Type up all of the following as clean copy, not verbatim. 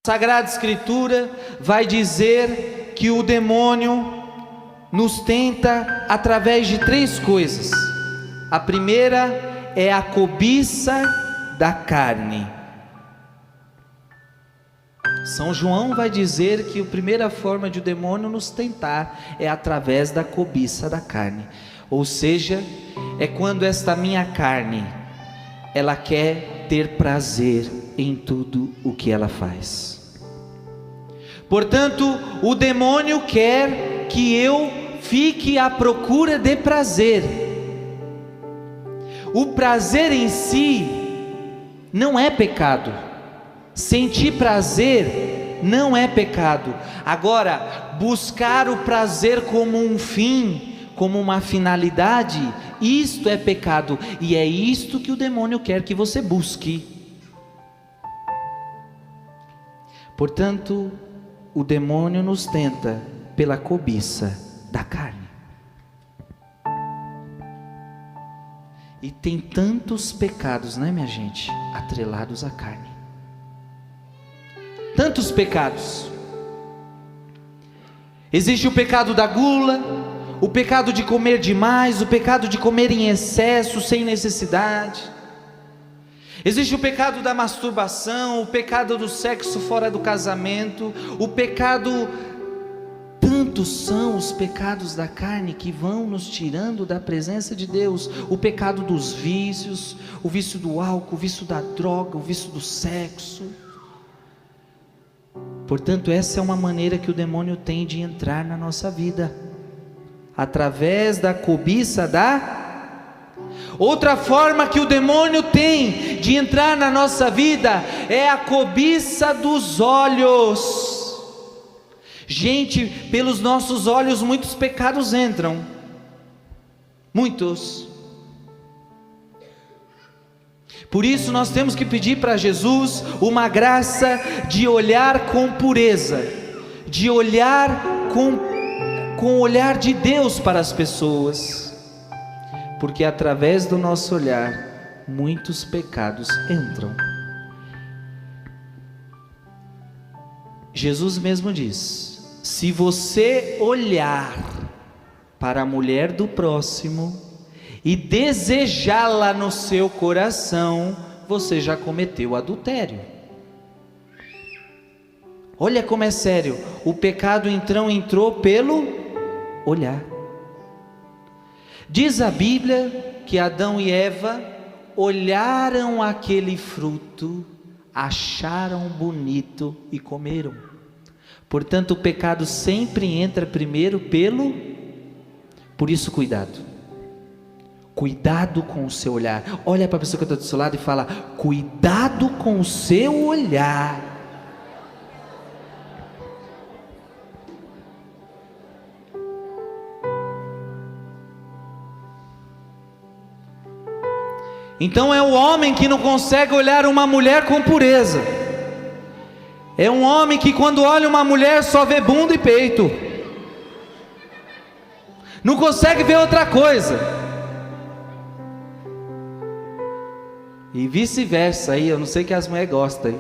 Sagrada Escritura vai dizer que o demônio nos tenta através de 3 coisas. A primeira é a cobiça da carne. São João vai dizer que a primeira forma de o demônio nos tentar é através da cobiça da carne. Ou seja, é quando esta minha carne, ela quer ter prazer em tudo o que ela faz. Portanto, o demônio quer que eu fique à procura de prazer. O prazer em si não é pecado. Sentir prazer não é pecado. Agora, buscar o prazer como um fim, como uma finalidade, isto é pecado, e é isto que o demônio quer que você busque. Portanto, o demônio nos tenta pela cobiça da carne. E tem tantos pecados, né, minha gente, atrelados à carne. Tantos pecados. Existe o pecado da gula, o pecado de comer demais, o pecado de comer em excesso, sem necessidade. Existe o pecado da masturbação, o pecado do sexo fora do casamento, o pecado... Tantos são os pecados da carne que vão nos tirando da presença de Deus. O pecado dos vícios, o vício do álcool, o vício da droga, o vício do sexo. Portanto, essa é uma maneira que o demônio tem de entrar na nossa vida, através da cobiça da... Outra forma que o demônio tem de entrar na nossa vida é a cobiça dos olhos. Gente, pelos nossos olhos muitos pecados entram, muitos. Por isso nós temos que pedir para Jesus uma graça de olhar com pureza, de olhar com o olhar de Deus para as pessoas, porque através do nosso olhar muitos pecados entram. Jesus mesmo diz: se você olhar para a mulher do próximo e desejá-la no seu coração, você já cometeu adultério. Olha como é sério, o pecado então entrou pelo olhar. Diz a Bíblia que Adão e Eva olharam aquele fruto, acharam bonito e comeram. Portanto, o pecado sempre entra primeiro por isso cuidado. Cuidado com o seu olhar. Olha para a pessoa que está do seu lado e fala: cuidado com o seu olhar. Então é o homem que não consegue olhar uma mulher com pureza. É um homem que quando olha uma mulher só vê bunda e peito. Não consegue ver outra coisa. E vice-versa aí, eu não sei que as mulheres gostam aí.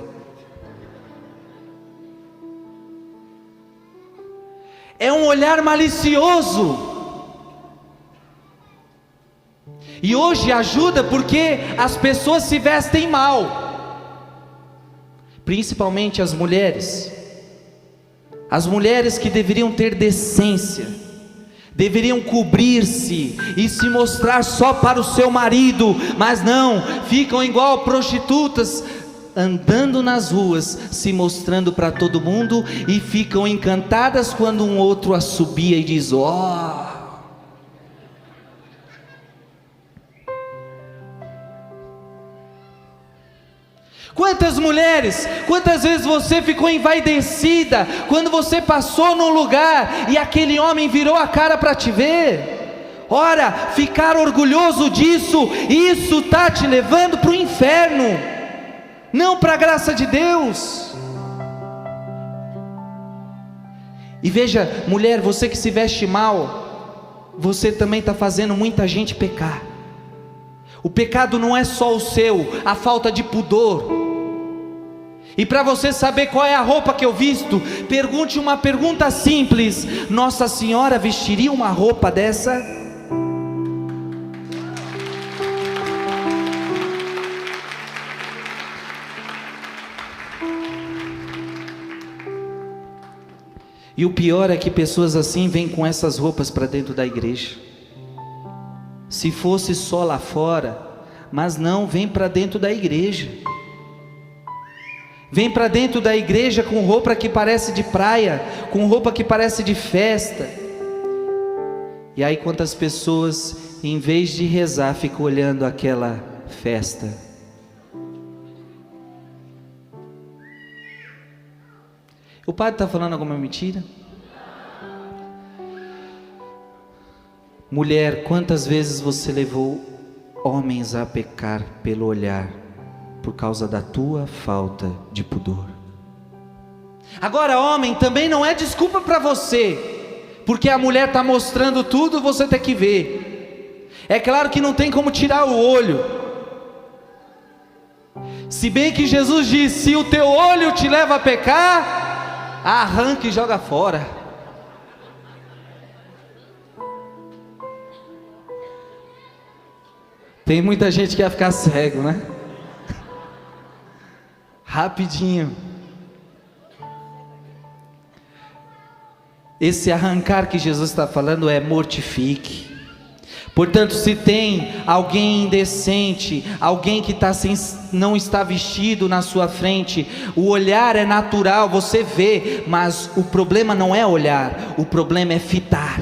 É um olhar malicioso. E hoje ajuda porque as pessoas se vestem mal, principalmente as mulheres que deveriam ter decência, deveriam cobrir-se e se mostrar só para o seu marido, mas não, ficam igual prostitutas, andando nas ruas, se mostrando para todo mundo, e ficam encantadas quando um outro assobia e diz: ó. Quantas mulheres, quantas vezes você ficou envaidecida quando você passou num lugar e aquele homem virou a cara para te ver? Ora, ficar orgulhoso disso, isso está te levando para o inferno, não para a graça de Deus. E veja, mulher, você que se veste mal, você também está fazendo muita gente pecar. O pecado não é só o seu, a falta de pudor. E para você saber qual é a roupa que eu visto, pergunte uma pergunta simples: Nossa Senhora vestiria uma roupa dessa? E o pior é que pessoas assim vêm com essas roupas para dentro da igreja. Se fosse só lá fora, mas não, vem para dentro da igreja. Vem para dentro da igreja com roupa que parece de praia, com roupa que parece de festa. E aí quantas pessoas, em vez de rezar, ficam olhando aquela festa. O padre está falando alguma mentira? Mulher, quantas vezes você levou homens a pecar pelo olhar, por causa da tua falta de pudor? Agora, homem, também não é desculpa para você, porque a mulher está mostrando tudo, você tem que ver. É claro que não tem como tirar o olho, se bem que Jesus diz: se o teu olho te leva a pecar, arranca e joga fora. Tem muita gente que ia ficar cego, né? Rapidinho. Esse arrancar que Jesus está falando é mortifique. Portanto, se tem alguém indecente, alguém que não está vestido na sua frente, o olhar é natural, você vê, mas o problema não é olhar, o problema é fitar.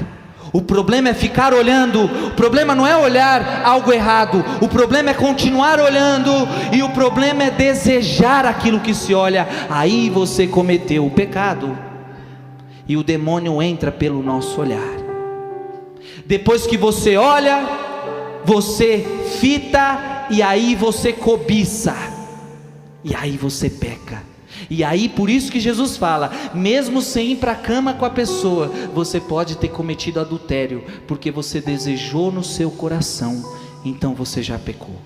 O problema é ficar olhando, o problema não é olhar algo errado, o problema é continuar olhando, e o problema é desejar aquilo que se olha. Aí você cometeu o pecado, e o demônio entra pelo nosso olhar. Depois que você olha, você fita, e aí você cobiça, e aí você peca. E aí por isso que Jesus fala, mesmo sem ir para a cama com a pessoa, você pode ter cometido adultério, porque você desejou no seu coração, então você já pecou.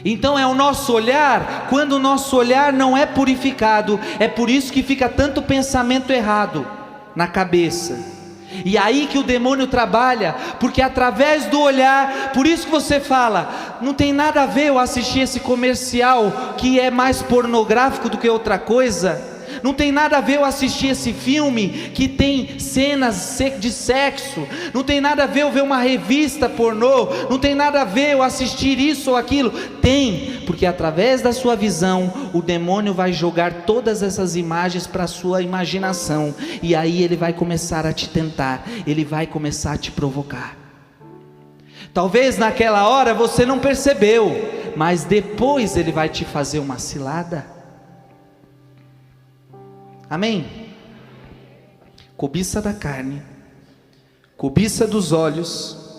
Então é o nosso olhar, quando o nosso olhar não é purificado, é por isso que fica tanto pensamento errado na cabeça. E aí que o demônio trabalha, porque através do olhar, por isso que você fala, não tem nada a ver eu assistir esse comercial que é mais pornográfico do que outra coisa, não tem nada a ver eu assistir esse filme que tem cenas de sexo, não tem nada a ver eu ver uma revista pornô, não tem nada a ver eu assistir isso ou aquilo. Tem, porque através da sua visão, o demônio vai jogar todas essas imagens para a sua imaginação, e aí ele vai começar a te tentar, ele vai começar a te provocar. Talvez naquela hora você não percebeu, mas depois ele vai te fazer uma cilada. Amém? Cobiça da carne, cobiça dos olhos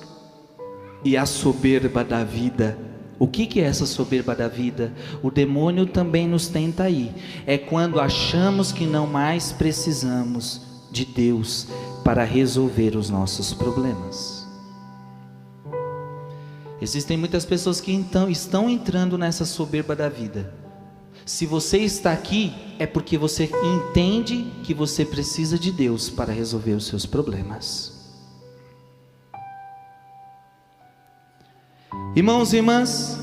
e a soberba da vida. O que é essa soberba da vida? O demônio também nos tenta aí. É quando achamos que não mais precisamos de Deus para resolver os nossos problemas. Existem muitas pessoas que então estão entrando nessa soberba da vida. Se você está aqui, é porque você entende que você precisa de Deus para resolver os seus problemas. Irmãos e irmãs,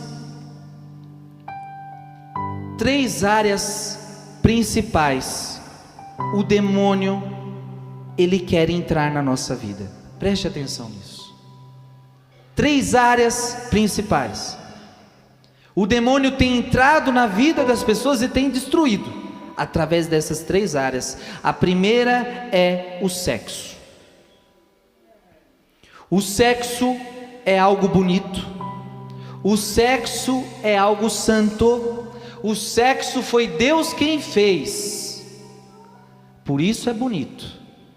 3 áreas principais o demônio ele quer entrar na nossa vida. Preste atenção nisso. 3 áreas principais. O demônio tem entrado na vida das pessoas e tem destruído através dessas 3 áreas. A primeira é o sexo. O sexo é algo bonito, o sexo é algo santo, o sexo foi Deus quem fez, por isso é bonito,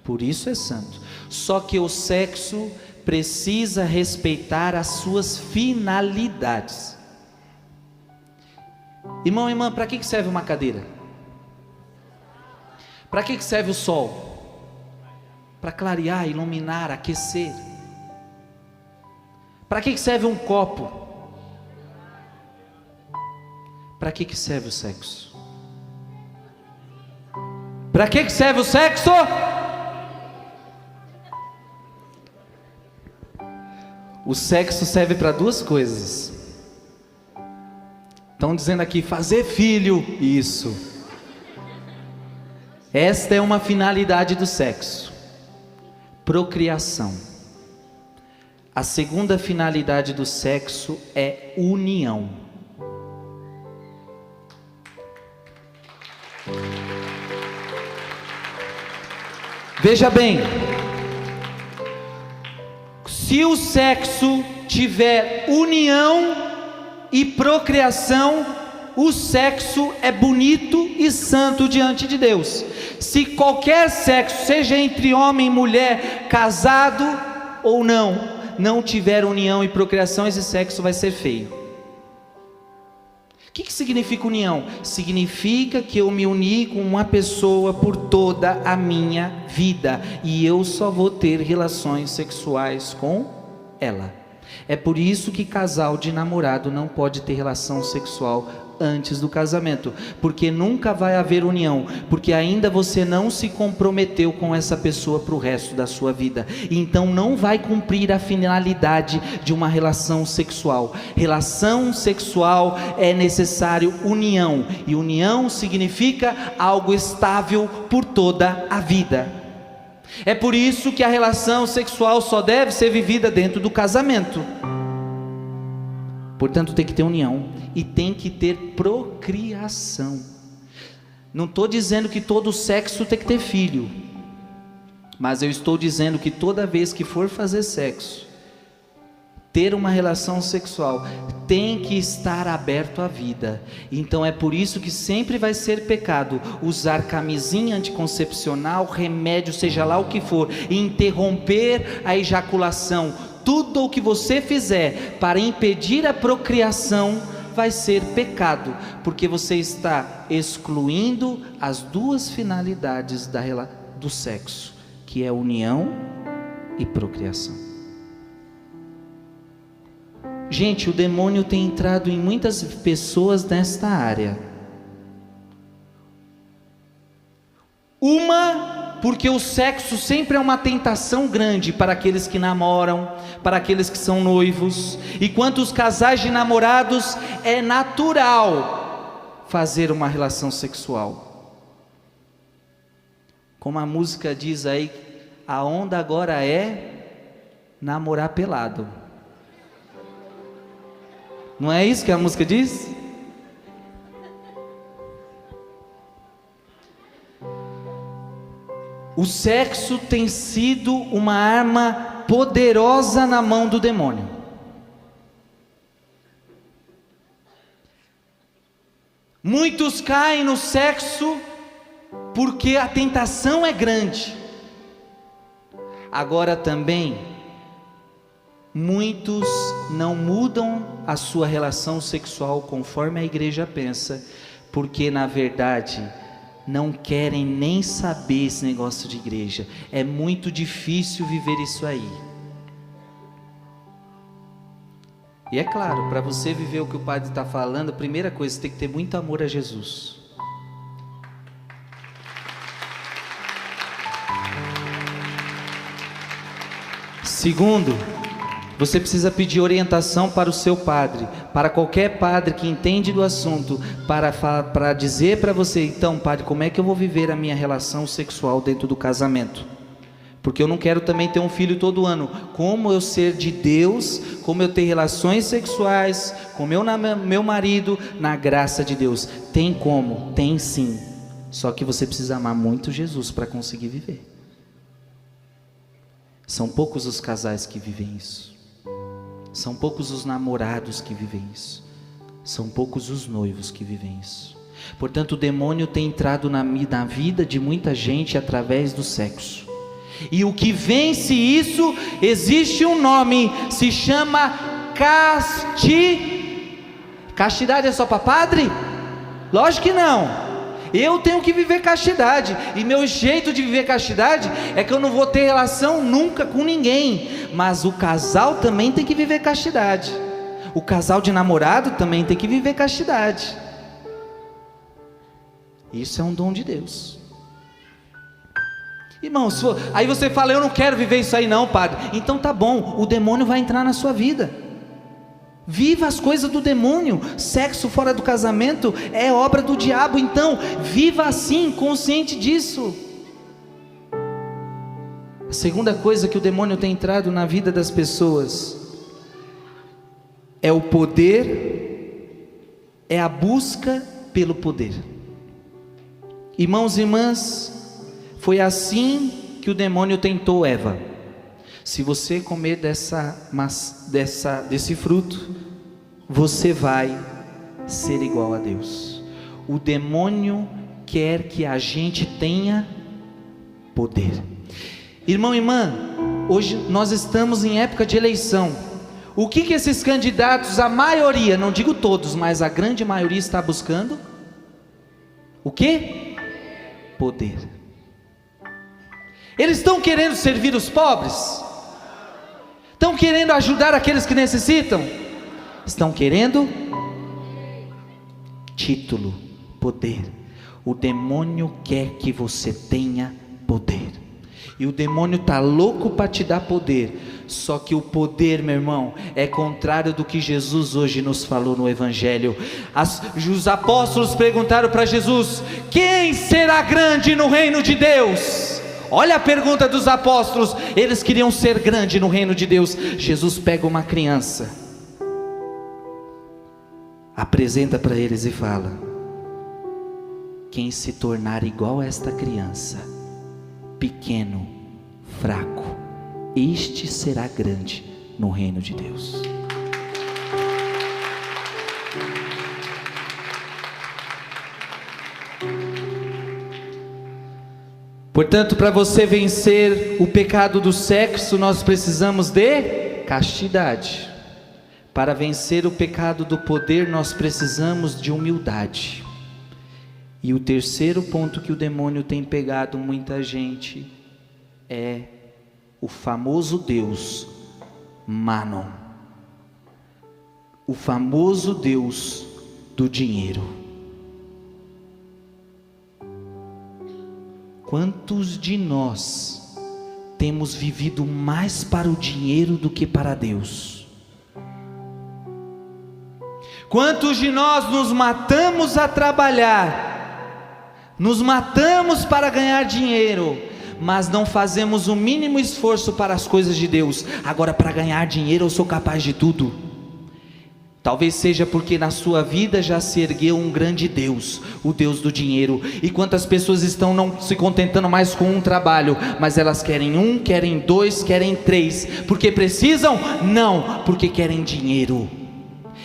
por isso é santo. Só que o sexo precisa respeitar as suas finalidades. Irmão e irmã, para que serve uma cadeira? Para que serve o sol? Para clarear, iluminar, aquecer. Para que serve um copo? Para que serve o sexo? Para que serve o sexo? O sexo serve para duas coisas. Estão dizendo aqui, fazer filho. Isso. Esta é uma finalidade do sexo. Procriação. A segunda finalidade do sexo é união. Veja bem, se o sexo tiver união e procriação, o sexo é bonito e santo diante de Deus. Se qualquer sexo, seja entre homem e mulher, casado ou não tiver união e procriação, esse sexo vai ser feio. O que significa união? Significa que eu me uni com uma pessoa por toda a minha vida, e eu só vou ter relações sexuais com ela. É por isso que casal de namorado não pode ter relação sexual antes do casamento, porque nunca vai haver união, porque ainda você não se comprometeu com essa pessoa para o resto da sua vida, então não vai cumprir a finalidade de uma relação sexual. Relação sexual é necessário união, e união significa algo estável por toda a vida. É por isso que a relação sexual só deve ser vivida dentro do casamento. Portanto, tem que ter união e tem que ter procriação. Não estou dizendo que todo sexo tem que ter filho, mas eu estou dizendo que toda vez que for fazer sexo, ter uma relação sexual, tem que estar aberto à vida. Então é por isso que sempre vai ser pecado usar camisinha anticoncepcional, remédio, seja lá o que for, e interromper a ejaculação. Tudo o que você fizer para impedir a procriação vai ser pecado, porque você está excluindo as duas finalidades do sexo, que é união e procriação. Gente, o demônio tem entrado em muitas pessoas nesta área. Porque o sexo sempre é uma tentação grande para aqueles que namoram, para aqueles que são noivos. E quantos casais de namorados é natural fazer uma relação sexual. Como a música diz aí, a onda agora é namorar pelado. Não é isso que a música diz? O sexo tem sido uma arma poderosa na mão do demônio. Muitos caem no sexo porque a tentação é grande. Agora também, muitos não mudam a sua relação sexual conforme a igreja pensa, porque na verdade não querem nem saber esse negócio de igreja. É muito difícil viver isso aí. E é claro, para você viver o que o padre está falando, a primeira coisa, você tem que ter muito amor a Jesus. Segundo, você precisa pedir orientação para o seu padre, para qualquer padre que entende do assunto, para dizer para você, então padre, como é que eu vou viver a minha relação sexual dentro do casamento? Porque eu não quero também ter um filho todo ano. Como eu ser de Deus, como eu ter relações sexuais com meu marido, na graça de Deus? Tem como? Tem sim. Só que você precisa amar muito Jesus para conseguir viver. São poucos os casais que vivem isso. São poucos os namorados que vivem isso. São poucos os noivos que vivem isso. Portanto, o demônio tem entrado na vida de muita gente através do sexo. E o que vence isso, existe um nome, se chama castidade. É só para padre? Lógico que não. Eu tenho que viver castidade, e meu jeito de viver castidade é que eu não vou ter relação nunca com ninguém, mas o casal também tem que viver castidade, o casal de namorado também tem que viver castidade. Isso é um dom de Deus. Irmãos, aí você fala, eu não quero viver isso aí não, padre. Então tá bom, o demônio vai entrar na sua vida. Viva as coisas do demônio. Sexo fora do casamento é obra do diabo. Então viva assim, consciente disso. A segunda coisa que o demônio tem entrado na vida das pessoas é o poder, é a busca pelo poder. Irmãos e irmãs, foi assim que o demônio tentou Eva. Se você comer desse fruto, você vai ser igual a Deus. O demônio quer que a gente tenha poder. Irmão e irmã, hoje nós estamos em época de eleição. O que esses candidatos, a maioria, não digo todos, mas a grande maioria está buscando? O quê? Poder. Eles estão querendo servir os pobres? Estão querendo ajudar aqueles que necessitam? Estão querendo título, poder. O demônio quer que você tenha poder. E o demônio está louco para te dar poder. Só que o poder, meu irmão, é contrário do que Jesus hoje nos falou no Evangelho. Os apóstolos perguntaram para Jesus: quem será grande no reino de Deus? Olha a pergunta dos apóstolos. Eles queriam ser grande no reino de Deus. Jesus pega uma criança, apresenta para eles e fala: quem se tornar igual a esta criança, pequeno, fraco, este será grande no reino de Deus. Portanto, para você vencer o pecado do sexo, nós precisamos de castidade. Para vencer o pecado do poder, nós precisamos de humildade. E o terceiro ponto que o demônio tem pegado muita gente é o famoso Deus Mammon, o famoso Deus do dinheiro. Quantos de nós temos vivido mais para o dinheiro do que para Deus? Quantos de nós nos matamos a trabalhar, nos matamos para ganhar dinheiro, mas não fazemos o mínimo esforço para as coisas de Deus? Agora, para ganhar dinheiro eu sou capaz de tudo. Talvez seja porque na sua vida já se ergueu um grande Deus, o Deus do dinheiro. E quantas pessoas estão não se contentando mais com um trabalho, mas elas querem um, querem dois, querem três. Porque precisam? Não, porque querem dinheiro.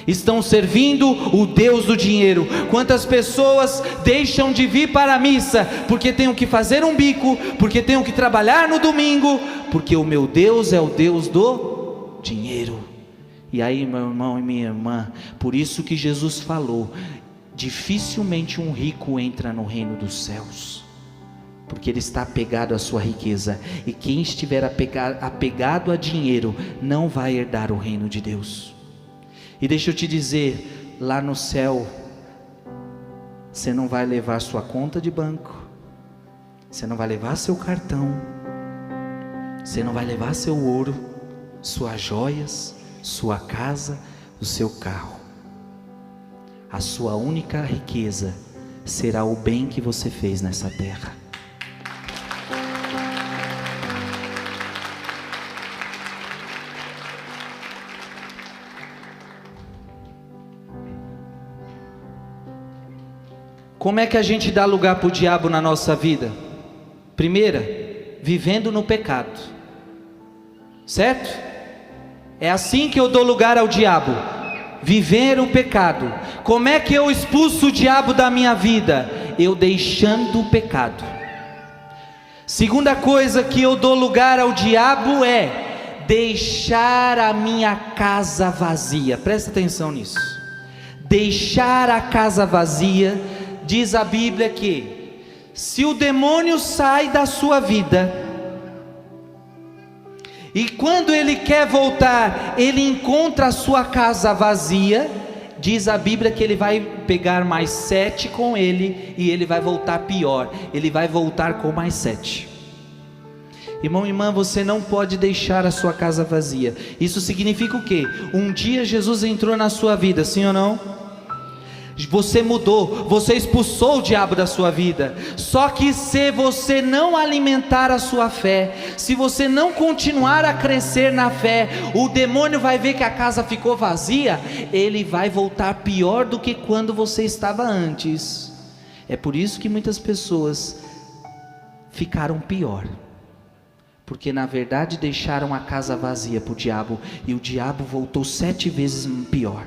Estão servindo o Deus do dinheiro. Quantas pessoas deixam de vir para a missa porque tenho que fazer um bico, porque tenho que trabalhar no domingo, porque o meu Deus é o Deus do dinheiro. E aí, meu irmão e minha irmã, por isso que Jesus falou: dificilmente um rico entra no reino dos céus, porque ele está apegado à sua riqueza. E quem estiver apegado a dinheiro não vai herdar o reino de Deus. E deixa eu te dizer, lá no céu você não vai levar sua conta de banco, você não vai levar seu cartão, você não vai levar seu ouro, suas joias, sua casa, o seu carro. A sua única riqueza será o bem que você fez nessa terra. Como é que a gente dá lugar para o diabo na nossa vida? Primeira, vivendo no pecado, certo? É assim que eu dou lugar ao diabo, viver o pecado. Como é que eu expulso o diabo da minha vida? Eu deixando o pecado. Segunda coisa que eu dou lugar ao diabo é deixar a minha casa vazia. Presta atenção nisso. Deixar a casa vazia, diz a Bíblia que se o demônio sai da sua vida, e quando ele quer voltar, ele encontra a sua casa vazia, diz a Bíblia que ele vai pegar mais 7 com ele, e ele vai voltar pior, ele vai voltar com mais 7. Irmão e irmã, você não pode deixar a sua casa vazia. Isso significa o quê? Um dia Jesus entrou na sua vida, sim ou não? Você mudou, você expulsou o diabo da sua vida. Só que se você não alimentar a sua fé, se você não continuar a crescer na fé, o demônio vai ver que a casa ficou vazia, ele vai voltar pior do que quando você estava antes. É por isso que muitas pessoas ficaram pior, porque na verdade deixaram a casa vazia para o diabo, e o diabo voltou 7 vezes pior.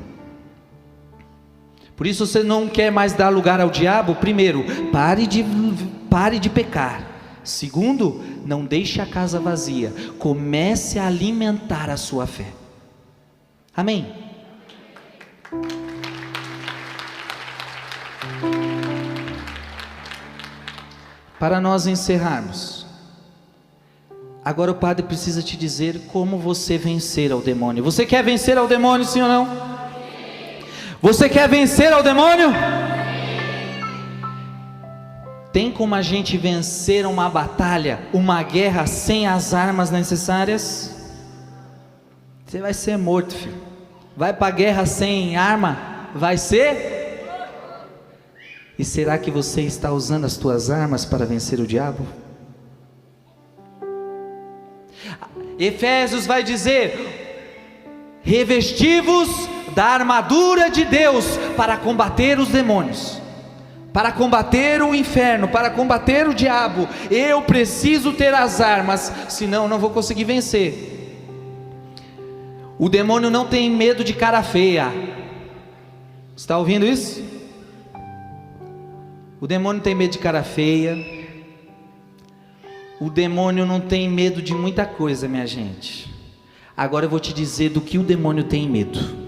Por isso você não quer mais dar lugar ao diabo. Primeiro, pare de pecar. Segundo, não deixe a casa vazia, comece a alimentar a sua fé. Amém? Para nós encerrarmos, agora o padre precisa te dizer como você vencer ao demônio. Você quer vencer ao demônio, sim ou não? Você quer vencer ao demônio? Tem como a gente vencer uma batalha, uma guerra, sem as armas necessárias? Você vai ser morto, filho. Vai para a guerra sem arma, vai ser? E será que você está usando as tuas armas para vencer o diabo? Efésios vai dizer: revesti-vos da armadura de Deus para combater os demônios, para combater o inferno, para combater o diabo. Eu preciso ter as armas, senão eu não vou conseguir vencer. O demônio não tem medo de cara feia. Está ouvindo isso? O demônio tem medo de cara feia. O demônio não tem medo de muita coisa, minha gente. Agora eu vou te dizer do que o demônio tem medo.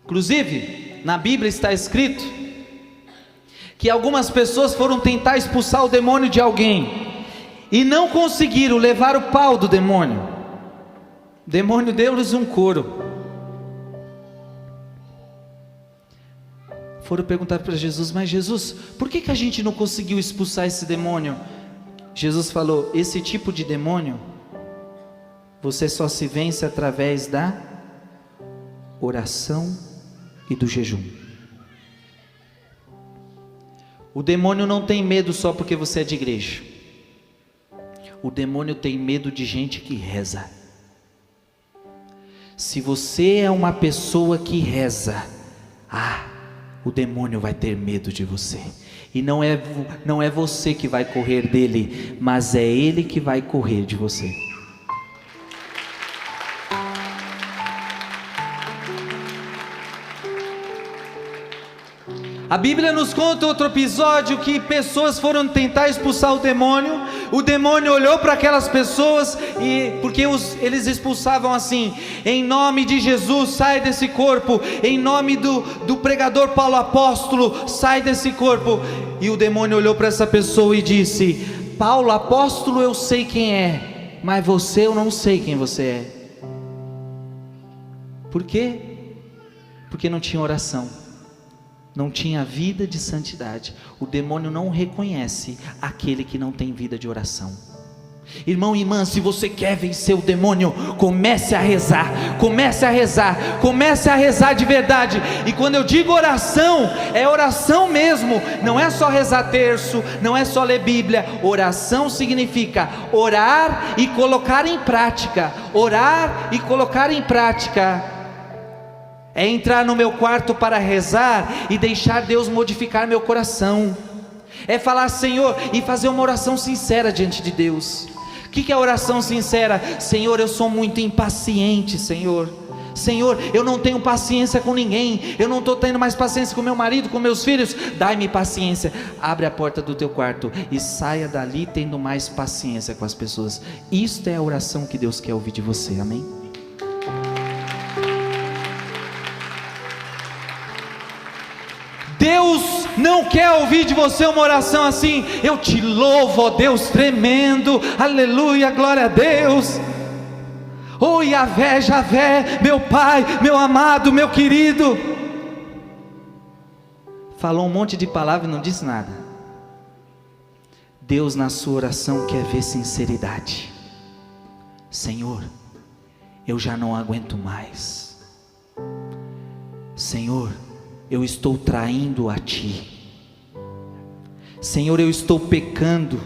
Inclusive, na Bíblia está escrito que algumas pessoas foram tentar expulsar o demônio de alguém e não conseguiram levar o pau do demônio. O demônio deu-lhes um couro. Foram perguntar para Jesus: mas Jesus, por que a gente não conseguiu expulsar esse demônio? Jesus falou: esse tipo de demônio você só se vence através da oração e do jejum. O demônio não tem medo só porque você é de igreja. O demônio tem medo de gente que reza. Se você é uma pessoa que reza, o demônio vai ter medo de você. E não é você que vai correr dele, mas é ele que vai correr de você. A Bíblia nos conta outro episódio que pessoas foram tentar expulsar o demônio olhou para aquelas pessoas, porque eles expulsavam assim: em nome de Jesus, sai desse corpo, em nome do pregador Paulo Apóstolo, sai desse corpo. E o demônio olhou para essa pessoa e disse: Paulo Apóstolo eu sei quem é, mas você eu não sei quem você é. Por quê? Porque não tinha oração, não tinha vida de santidade. O demônio não reconhece aquele que não tem vida de oração. Irmão e irmã, se você quer vencer o demônio, comece a rezar, comece a rezar, comece a rezar de verdade. E quando eu digo oração, é oração mesmo, não é só rezar terço, não é só ler Bíblia. Oração significa orar e colocar em prática, orar e colocar em prática. É entrar no meu quarto para rezar e deixar Deus modificar meu coração. É falar Senhor e fazer uma oração sincera diante de Deus. O que é oração sincera? Senhor, eu sou muito impaciente, Senhor. Senhor, eu não tenho paciência com ninguém. Eu não estou tendo mais paciência com meu marido, com meus filhos. Dai-me paciência. Abre a porta do teu quarto e saia dali tendo mais paciência com as pessoas. Isto é a oração que Deus quer ouvir de você, amém? Deus não quer ouvir de você uma oração assim: eu te louvo, ó Deus tremendo, aleluia, glória a Deus. Oh Yahvé, Javé, meu Pai, meu amado, meu querido. Falou um monte de palavras e não disse nada. Deus na sua oração quer ver sinceridade. Senhor, eu já não aguento mais. Senhor, eu estou traindo a Ti. Senhor, eu estou pecando.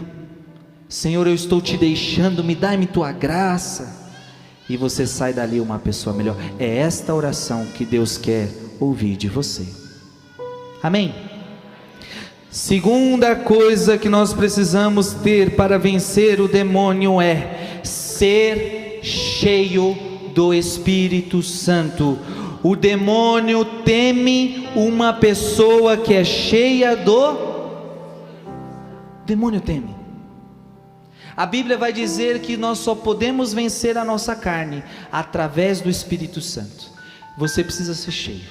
Senhor, eu estou Te deixando, me dá-me Tua graça. E você sai dali uma pessoa melhor. É esta oração que Deus quer ouvir de você. Amém? Segunda coisa que nós precisamos ter para vencer o demônio é ser cheio do Espírito Santo. O demônio teme uma pessoa que é cheia do... O demônio teme. A Bíblia vai dizer que nós só podemos vencer a nossa carne através do Espírito Santo. Você precisa ser cheio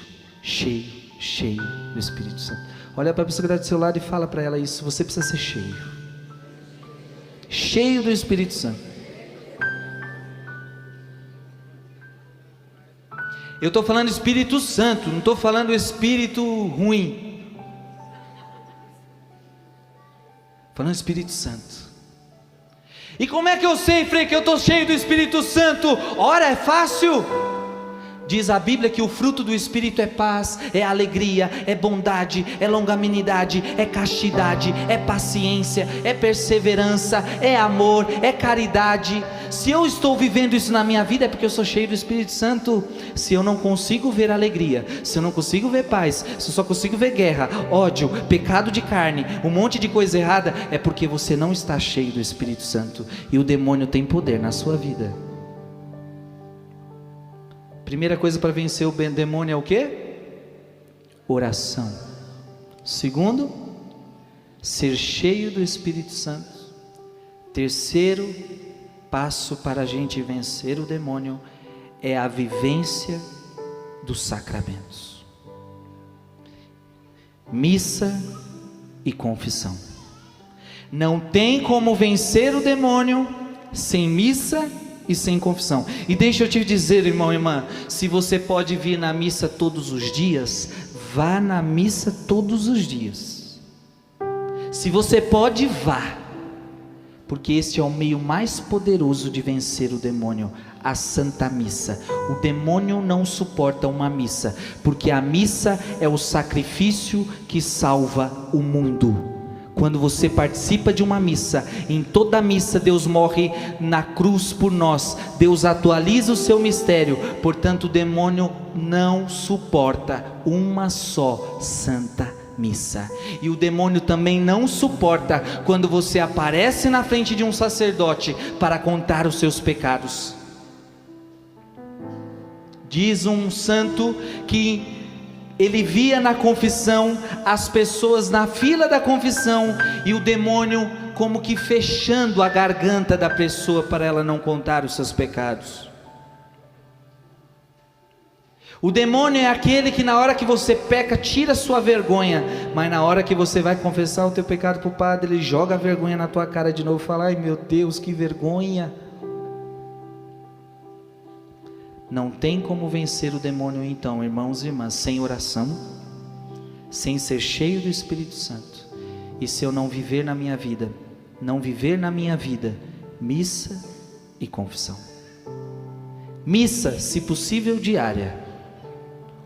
do Espírito Santo. Olha para a pessoa que está do seu lado e fala para ela isso. Você precisa ser cheio do Espírito Santo. Eu estou falando Espírito Santo, não estou falando Espírito ruim. Falando Espírito Santo. E como é que eu sei, Frei, que eu estou cheio do Espírito Santo? Ora, é fácil. Diz a Bíblia que o fruto do Espírito é paz, é alegria, é bondade, é longanimidade, é castidade, é paciência, é perseverança, é amor, é caridade. Se eu estou vivendo isso na minha vida é porque eu sou cheio do Espírito Santo. Se eu não consigo ver alegria, se eu não consigo ver paz, se eu só consigo ver guerra, ódio, pecado de carne, um monte de coisa errada, é porque você não está cheio do Espírito Santo. E o demônio tem poder na sua vida. Primeira coisa para vencer o demônio é o quê? Oração. Segundo, ser cheio do Espírito Santo. Terceiro passo para a gente vencer o demônio é a vivência dos sacramentos. Missa e confissão. Não tem como vencer o demônio sem missa e sem confissão. E deixa eu te dizer, irmão e irmã, se você pode vir na missa todos os dias, vá na missa todos os dias. Se você pode, vá, porque esse é o meio mais poderoso de vencer o demônio, a Santa Missa. O demônio não suporta uma missa, porque a missa é o sacrifício que salva o mundo. Quando você participa de uma missa, em toda a missa Deus morre na cruz por nós, Deus atualiza o seu mistério, portanto o demônio não suporta uma só Santa Missa. E o demônio também não suporta quando você aparece na frente de um sacerdote para contar os seus pecados. Diz um santo que ele via na confissão as pessoas na fila da confissão e o demônio como que fechando a garganta da pessoa para ela não contar os seus pecados. O demônio é aquele que na hora que você peca tira a sua vergonha, mas na hora que você vai confessar o teu pecado para o padre, ele joga a vergonha na tua cara de novo e fala: ai meu Deus, que vergonha. Não tem como vencer o demônio então, irmãos e irmãs, sem oração, sem ser cheio do Espírito Santo. E se eu não viver na minha vida, missa e confissão. Missa, se possível, diária,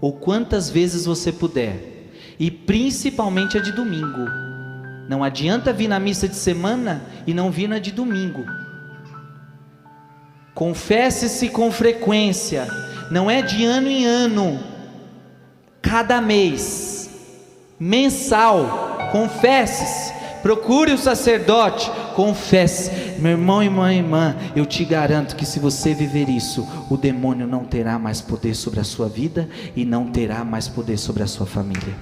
ou quantas vezes você puder, e principalmente a de domingo. Não adianta vir na missa de semana e não vir na de domingo. Confesse-se com frequência, não é de ano em ano, cada mês, mensal, confesse-se, procure o sacerdote, confesse. Meu irmão e minha irmã, eu te garanto que se você viver isso, o demônio não terá mais poder sobre a sua vida e não terá mais poder sobre a sua família.